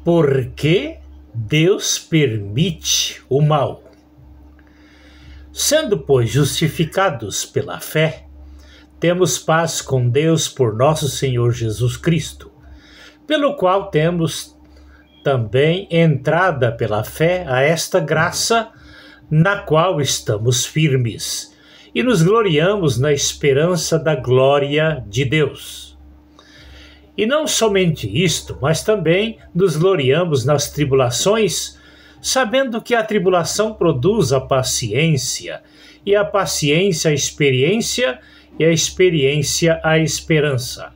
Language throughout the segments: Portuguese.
Por que Deus permite o mal? Sendo, pois, justificados pela fé, temos paz com Deus por nosso Senhor Jesus Cristo, pelo qual temos também entrada pela fé a esta graça, na qual estamos firmes, e nos gloriamos na esperança da glória de Deus. E não somente isto, mas também nos gloriamos nas tribulações, sabendo que a tribulação produz a paciência, e a paciência a experiência, e a experiência a esperança.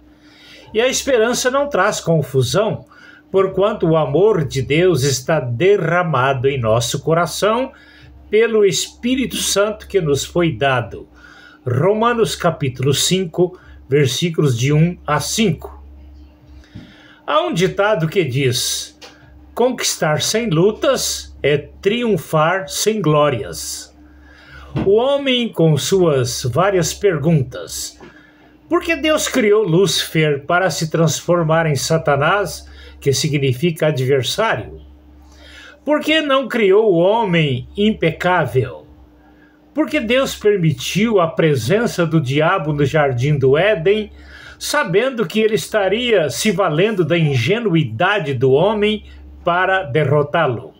E a esperança não traz confusão, porquanto o amor de Deus está derramado em nosso coração pelo Espírito Santo que nos foi dado. Romanos capítulo 5, versículos de 1 a 5. Há um ditado que diz: conquistar sem lutas é triunfar sem glórias. O homem, com suas várias perguntas: por que Deus criou Lúcifer para se transformar em Satanás, que significa adversário? Por que não criou o homem impecável? Por que Deus permitiu a presença do diabo no jardim do Éden, sabendo que ele estaria se valendo da ingenuidade do homem para derrotá-lo?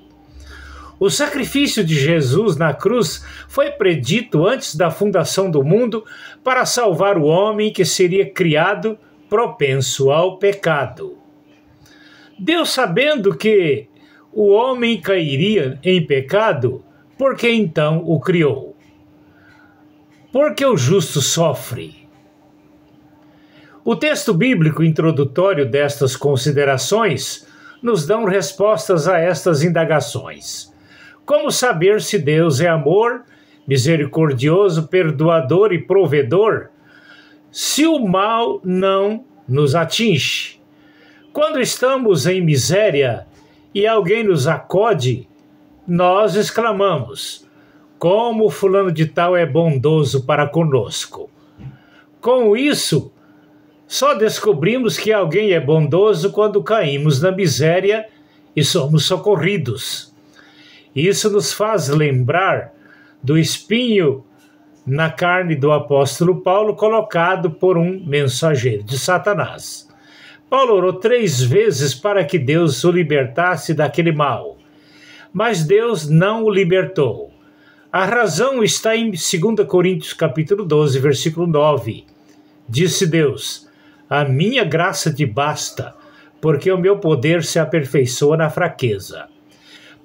O sacrifício de Jesus na cruz foi predito antes da fundação do mundo para salvar o homem que seria criado propenso ao pecado. Deus, sabendo que o homem cairia em pecado, por que então o criou? Porque o justo sofre. O texto bíblico introdutório destas considerações nos dão respostas a estas indagações. Como saber se Deus é amor, misericordioso, perdoador e provedor, se o mal não nos atinge? Quando estamos em miséria e alguém nos acode, nós exclamamos: como fulano de tal é bondoso para conosco. Com isso, só descobrimos que alguém é bondoso quando caímos na miséria e somos socorridos. Isso nos faz lembrar do espinho na carne do apóstolo Paulo colocado por um mensageiro de Satanás. Paulo orou 3 vezes para que Deus o libertasse daquele mal, mas Deus não o libertou. A razão está em 2 Coríntios capítulo 12, versículo 9. Disse Deus: a minha graça te basta, porque o meu poder se aperfeiçoa na fraqueza.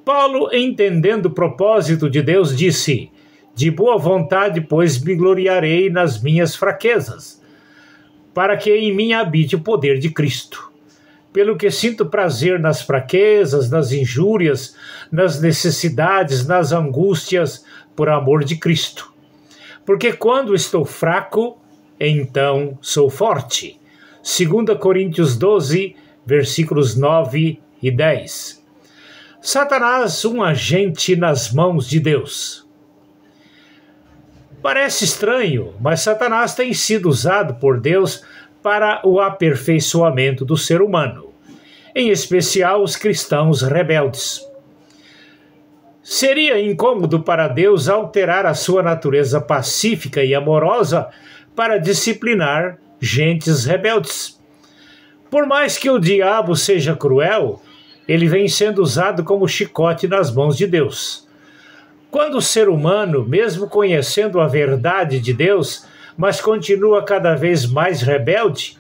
Paulo, entendendo o propósito de Deus, disse: de boa vontade, pois, me gloriarei nas minhas fraquezas, para que em mim habite o poder de Cristo. Pelo que sinto prazer nas fraquezas, nas injúrias, nas necessidades, nas angústias, por amor de Cristo. Porque quando estou fraco, então sou forte. 2 Coríntios 12, versículos 9 e 10. Satanás, um agente nas mãos de Deus. Parece estranho, mas Satanás tem sido usado por Deus para o aperfeiçoamento do ser humano, em especial os cristãos rebeldes. Seria incômodo para Deus alterar a sua natureza pacífica e amorosa para disciplinar gentes rebeldes. Por mais que o diabo seja cruel, ele vem sendo usado como chicote nas mãos de Deus. Quando o ser humano, mesmo conhecendo a verdade de Deus, mas continua cada vez mais rebelde,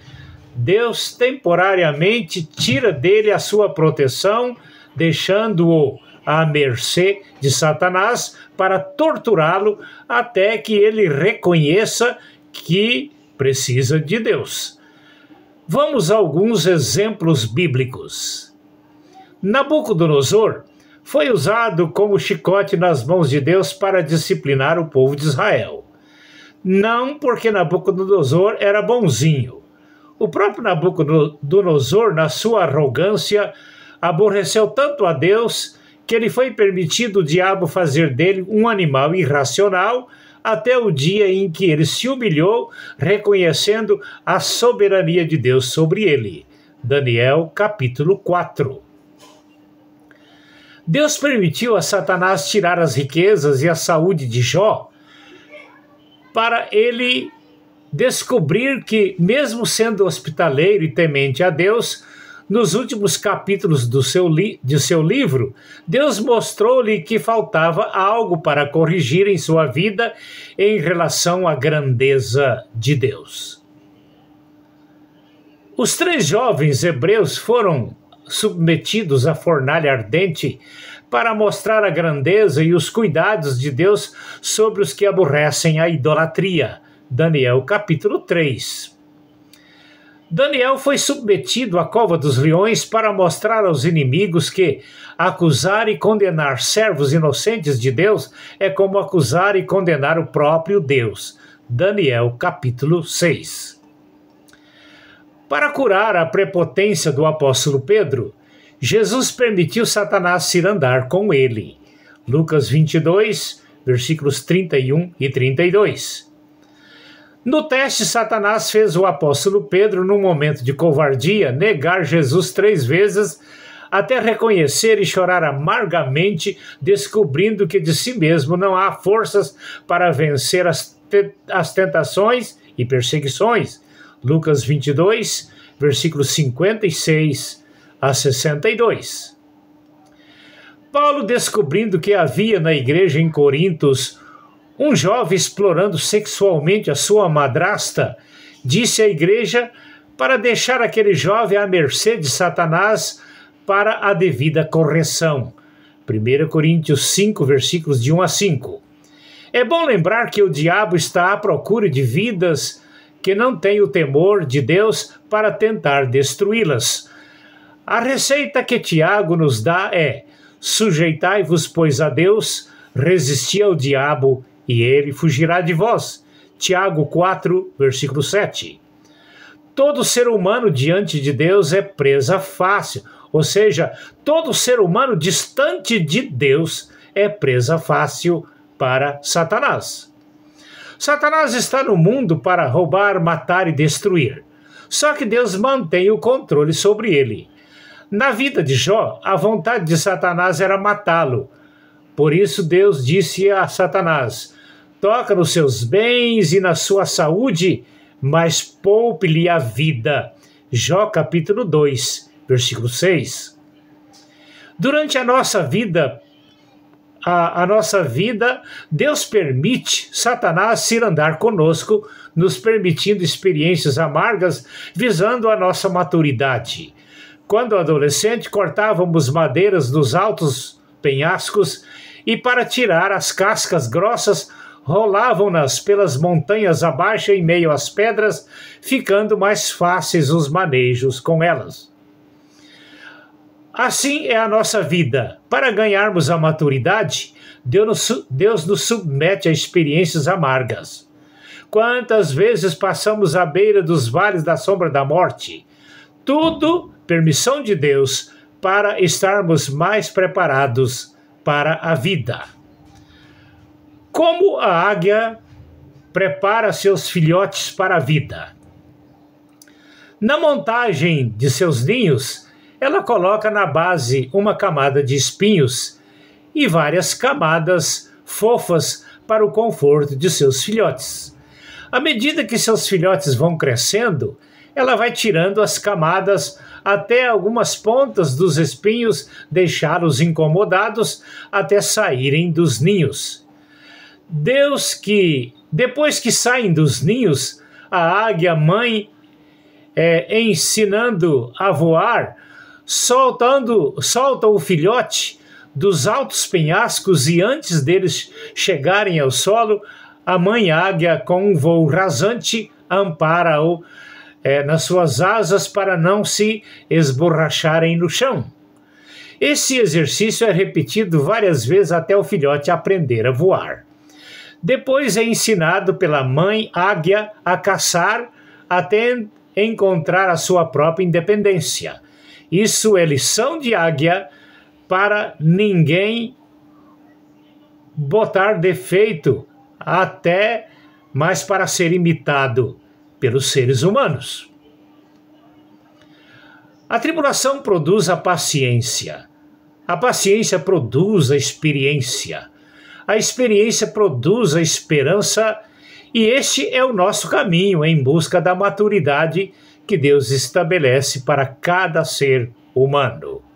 Deus temporariamente tira dele a sua proteção, deixando-o à mercê de Satanás para torturá-lo até que ele reconheça que precisa de Deus. Vamos a alguns exemplos bíblicos. Nabucodonosor foi usado como chicote nas mãos de Deus para disciplinar o povo de Israel. Não porque Nabucodonosor era bonzinho. O próprio Nabucodonosor, na sua arrogância, aborreceu tanto a Deus que lhe foi permitido o diabo fazer dele um animal irracional até o dia em que ele se humilhou, reconhecendo a soberania de Deus sobre ele. Daniel capítulo 4. Deus permitiu a Satanás tirar as riquezas e a saúde de Jó para ele descobrir que, mesmo sendo hospitaleiro e temente a Deus, nos últimos capítulos de seu livro, Deus mostrou-lhe que faltava algo para corrigir em sua vida em relação à grandeza de Deus. Os 3 jovens hebreus foram submetidos à fornalha ardente para mostrar a grandeza e os cuidados de Deus sobre os que aborrecem a idolatria. Daniel capítulo 3. Daniel foi submetido à cova dos leões para mostrar aos inimigos que acusar e condenar servos inocentes de Deus é como acusar e condenar o próprio Deus. Daniel capítulo 6. Para curar a prepotência do apóstolo Pedro, Jesus permitiu Satanás ir andar com ele. Lucas 22, versículos 31 e 32. No teste, Satanás fez o apóstolo Pedro, num momento de covardia, negar Jesus 3 vezes, até reconhecer e chorar amargamente, descobrindo que de si mesmo não há forças para vencer as tentações e perseguições. Lucas 22, versículos 56 a 62. Paulo, descobrindo que havia na igreja em Corintos um jovem explorando sexualmente a sua madrasta, disse à igreja para deixar aquele jovem à mercê de Satanás para a devida correção. 1 Coríntios 5, versículos de 1 a 5. É bom lembrar que o diabo está à procura de vidas que não têm o temor de Deus para tentar destruí-las. A receita que Tiago nos dá é: sujeitai-vos, pois, a Deus, resisti ao diabo, e ele fugirá de vós. Tiago 4, versículo 7. Todo ser humano diante de Deus é presa fácil, ou seja, todo ser humano distante de Deus é presa fácil para Satanás. Satanás está no mundo para roubar, matar e destruir. Só que Deus mantém o controle sobre ele. Na vida de Jó, a vontade de Satanás era matá-lo. Por isso Deus disse a Satanás: toca nos seus bens e na sua saúde, mas poupe-lhe a vida. Jó capítulo 2, versículo 6. Durante a nossa vida, Deus permite Satanás ir andar conosco, nos permitindo experiências amargas, visando a nossa maturidade. Quando adolescente, cortávamos madeiras dos altos penhascos e, para tirar as cascas grossas, rolavam-nas pelas montanhas abaixo em meio às pedras, ficando mais fáceis os manejos com elas. Assim é a nossa vida. Para ganharmos a maturidade, Deus nos submete a experiências amargas. Quantas vezes passamos à beira dos vales da sombra da morte? Tudo permissão de Deus para estarmos mais preparados para a vida. Como a águia prepara seus filhotes para a vida? Na montagem de seus ninhos, ela coloca na base uma camada de espinhos e várias camadas fofas para o conforto de seus filhotes. À medida que seus filhotes vão crescendo, ela vai tirando as camadas até algumas pontas dos espinhos, deixá-los incomodados até saírem dos ninhos. Depois que saem dos ninhos, a águia mãe, ensinando a voar, solta o filhote dos altos penhascos e antes deles chegarem ao solo, a mãe águia, com um voo rasante, ampara-o nas suas asas para não se esborracharem no chão. Esse exercício é repetido várias vezes até o filhote aprender a voar. Depois é ensinado pela mãe águia a caçar até encontrar a sua própria independência. Isso é lição de águia para ninguém botar defeito, até mais para ser imitado pelos seres humanos. A tribulação produz a paciência. A paciência produz a experiência produz a esperança, e este é o nosso caminho em busca da maturidade que Deus estabelece para cada ser humano.